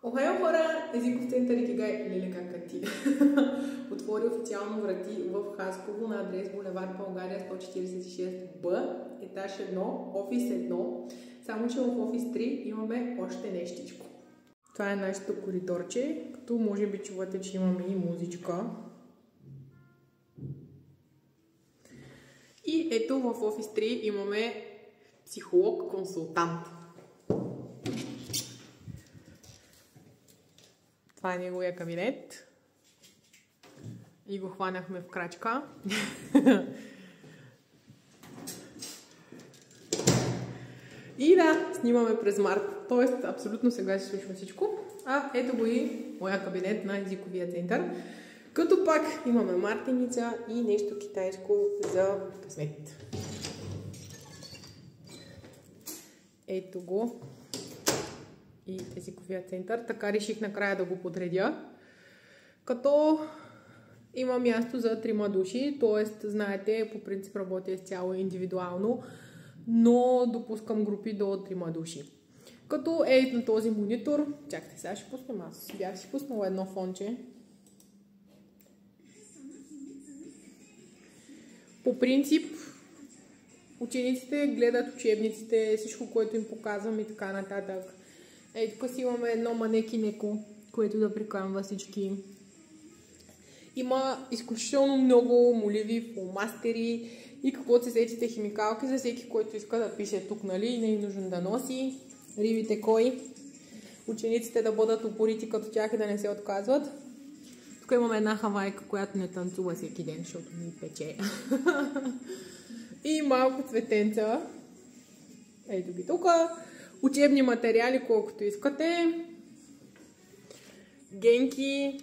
Охайо хора, езиков център Икигай, леле как ти. Отвори официално врати в Хасково на адрес булевард България 146Б, етаж 1, офис 1. Само че в офис 3 имаме още нещичко. Това е нашето коридорче, като може би чувате, че имаме и музичка. И ето в офис 3 имаме психолог-консултант. Това е неговия кабинет. И го хванахме в крачка. И да, снимаме през март. Тоест, абсолютно сега се случва всичко. А ето го и моя кабинет на езиковия център. Като пак имаме мартеница и нещо китайско за късмет. Ето го и езиковия център. Така реших накрая да го подредя. Като има място за 3 души, т.е. знаете, по принцип работя изцяло индивидуално, но допускам групи до 3 души. Като на този монитор, чакайте сега ще пуснем, аз бях си пуснала едно фонче. По принцип, учениците гледат учебниците, всичко, което им показвам и така нататък. Тук си имаме едно манекинеко, което да приканва всички. Има изключително много моливи, фломастери и каквото се сетите химикалки за всеки, който иска да пише тук, нали, и не е нужно да носи. Ривите кой. Учениците да бъдат упорити като тях и да не се отказват. Тук имаме една хавайка, която не танцува всеки ден, защото ни пече. И малко цветенца. Ето ги тук. Учебни материали, колкото искате. Генки.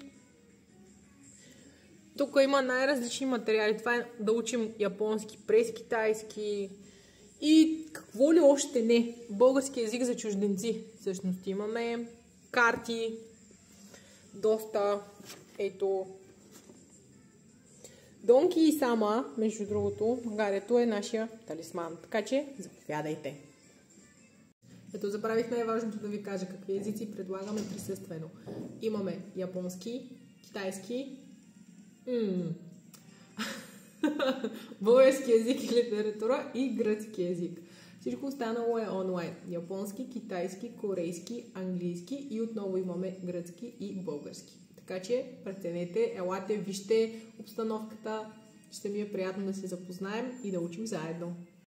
Тук има най-различни материали. Това е да учим японски през китайски. И какво ли още не. Български език за чужденци. Всъщност имаме карти. Доста. Ето. Донки и Сама, между другото, магарето е нашия талисман. Така че, заповядайте. Ето, забравих най-важното да ви кажа какви езици предлагаме присъствено. Имаме японски, китайски, български език и литература и гръцки език. Всичко останало е онлайн. Японски, китайски, корейски, английски и отново имаме гръцки и български. Така че преценете, елате, вижте обстановката. Ще ми е приятно да се запознаем и да учим заедно.